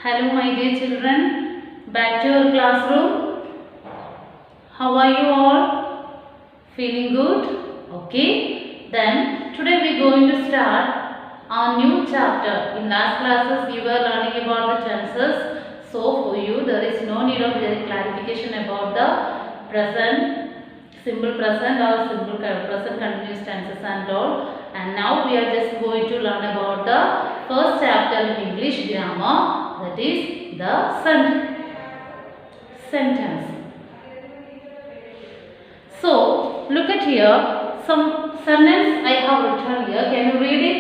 Hello my dear children, back to your classroom. How are you all? Feeling good? Okay. Then today we are going to start our new chapter. In last classes you were learning about the tenses. So for you there is no need of clarification about the present, simple present or simple present continuous tenses and all. And now we are just going to learn about the first chapter in English grammar, that is the sentence. So look at here, some sentence I have written here. Can you read it?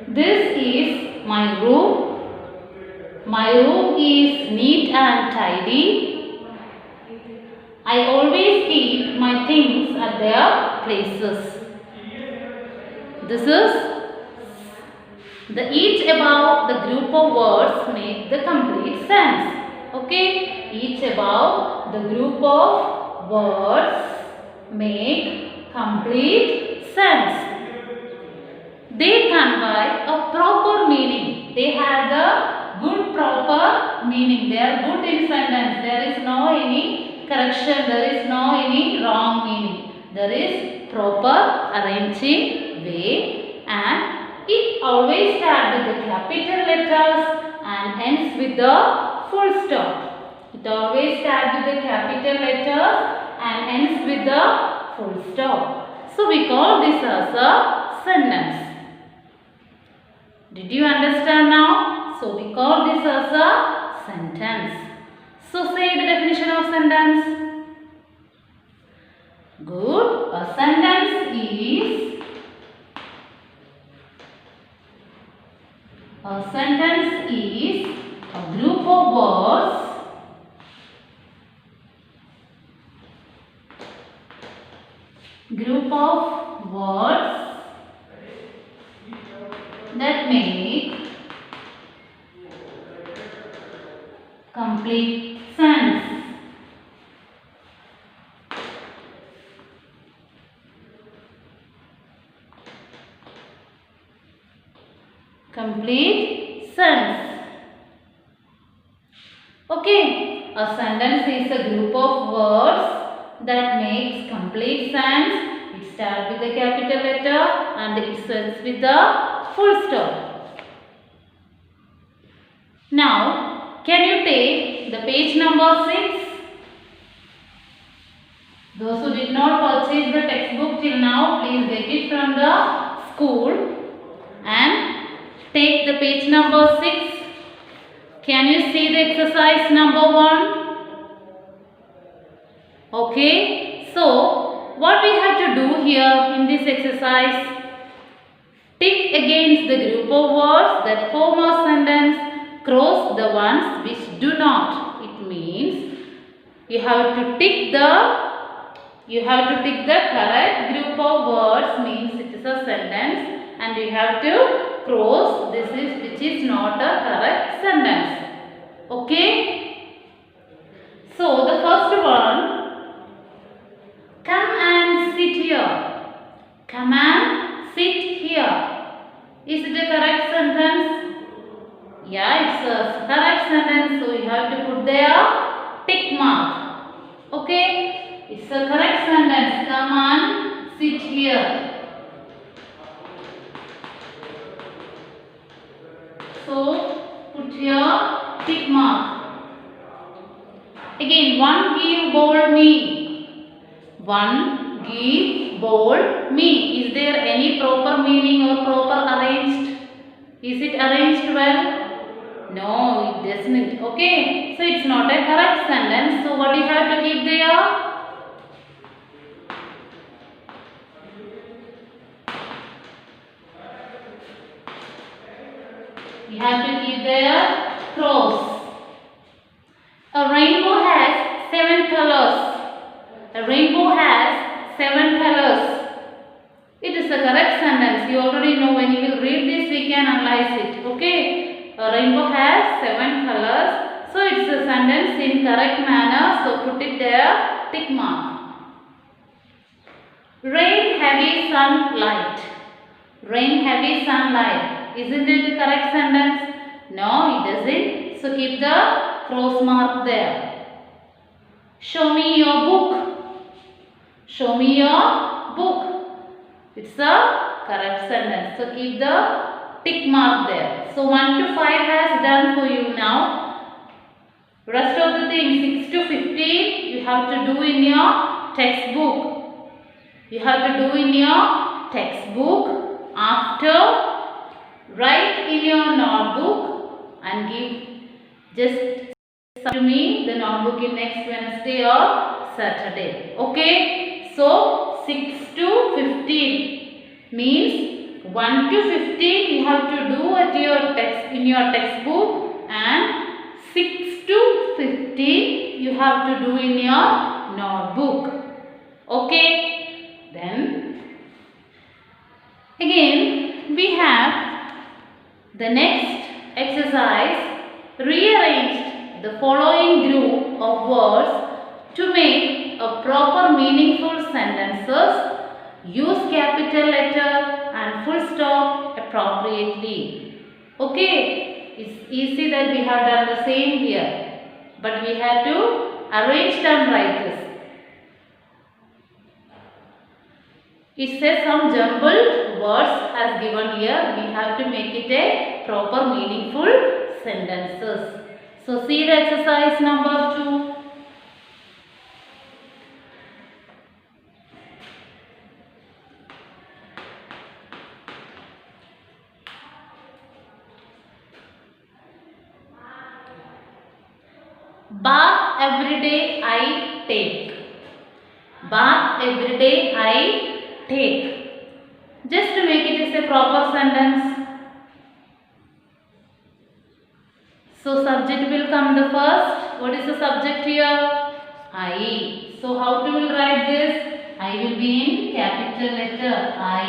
This is my room. My room is neat and tidy. I always keep my things at their places. This is the each above the group of words make the complete sense. Okay, each above the group of words make complete sense. They convey a proper meaning. They have the good proper meaning. They are good in sentence. There is no any correction. There is no any wrong meaning. There is proper arranging way, and it always starts with the capital letters and ends with the full stop. It always starts with the capital letters and ends with the full stop. So we call this as a sentence. Did you understand now? So we call this as a sentence. So say the definition of sentence. Good. A sentence is a group of words that make complete sense. Complete sense. Okay, a sentence is a group of words that makes complete sense. It starts with a capital letter and it ends with the full stop. Now, can you take the page number 6? Those who did not purchase the textbook till now, please get it from the school and take the page number 6. Can you see the exercise number 1? Okay, so what we have to do here in this exercise? Tick against the group of words that form a sentence, cross the ones which do not. It means you have to tick the correct group of words, means it is a sentence, and you have to cross this is which is not a correct sentence. Okay? So the first one, come and sit here. Come and sit here. Is it a correct sentence? Yeah, it's a correct sentence. So you have to put there tick mark. Okay? It's a correct sentence. Come and sit here. So put here tick mark. Again, one give bowl me. One give bowl me. Is there any proper meaning or proper arranged? Is it arranged well? No, it doesn't. Okay, so it's not a correct sentence. So what do you have to keep there? You have to keep there cross. A rainbow has 7 colors. A rainbow has 7 colors. It is a correct sentence. You already know when you will read this, we can analyze it. Okay. A rainbow has 7 colors. So it's a sentence in correct manner. So put it there, tick mark. Rain, heavy sunlight. Rain, heavy sunlight. Isn't it a correct sentence? No, it isn't. So keep the cross mark there. Show me your book. Show me your book. It's a correct sentence. So keep the tick mark there. So 1 to 5 has done for you now. Rest of the things 6 to 15 you have to do in your textbook. You have to do in your textbook. After, write in your notebook and give just to me the notebook in next Wednesday or Saturday. Okay. So 6 to 15 means 1 to 15 you have to do at your in your textbook, and 6 to 15 you have to do in your notebook. Okay. Then again we have the next exercise. Rearrange the following group of words to make a proper meaningful sentences. Use capital letter and full stop appropriately. Okay, it's easy that we have done the same here, but we have to arrange and write this. It says some jumbled words as given here. We have to make it a proper meaningful sentences. So see the exercise number 2. Bath every day I take. Bath every day I take. Just to make it as a proper sentence. So subject will come the first. What is the subject here? I. So how to will write this? I will be in capital letter. I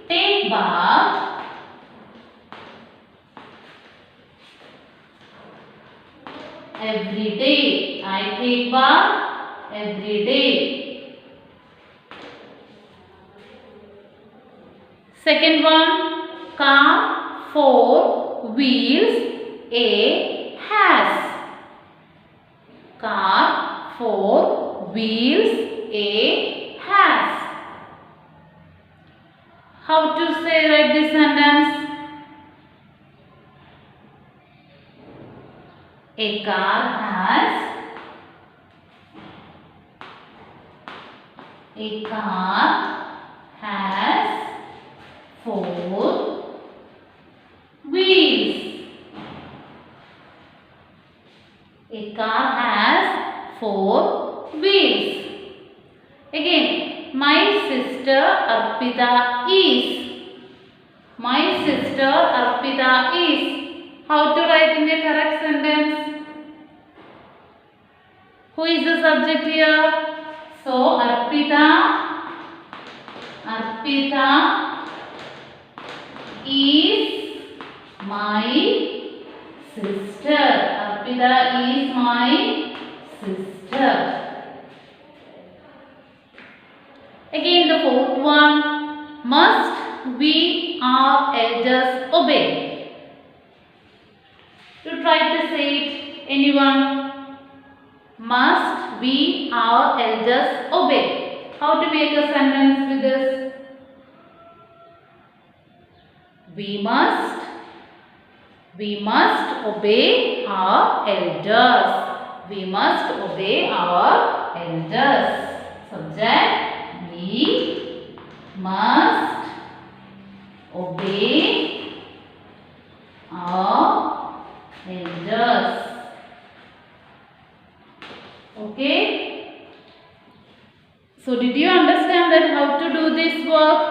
take bath every day. I take bath every day. Second one, car 4 wheels A has. Car 4 wheels A has. How to say write this sentence? A car has. A car has 4 wheels. A car has 4 wheels. Again, my sister Arpita is. My sister Arpita is. How to write in a correct sentence? Who is the subject here? So Arpita is my sister. Arpita is my sister. Again the fourth one. Must we our elders obey? To try to say it, anyone? Must we our elders obey? How to make a sentence with this? We must obey our elders. We must obey our elders. Subject, we must obey our elders. Okay. So did you understand that how to do this work?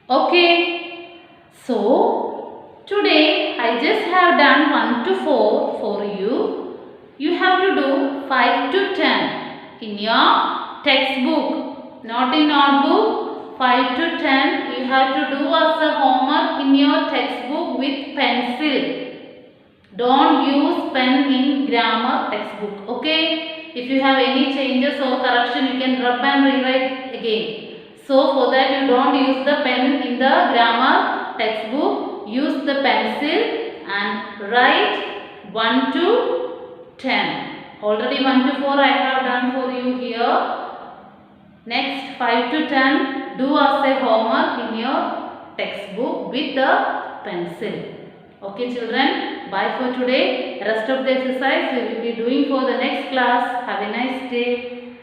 Okay. So today I just have done 1 to 4 for you. You have to do 5 to 10 in your textbook, not in notebook. 5 to 10 you have to do as a homework in your textbook with pencil. Don't use pen in grammar textbook. Okay. if you have any changes or correction, you can rub and rewrite again. So for that you don't use the pen in the grammar textbook, use the pencil and write 1 to 10. Already 1 to 4 I have done for you here. Next 5 to 10 do as a homework in your textbook with the pencil. Okay children, bye for today. Rest of the exercise we will be doing for the next class. Have a nice day.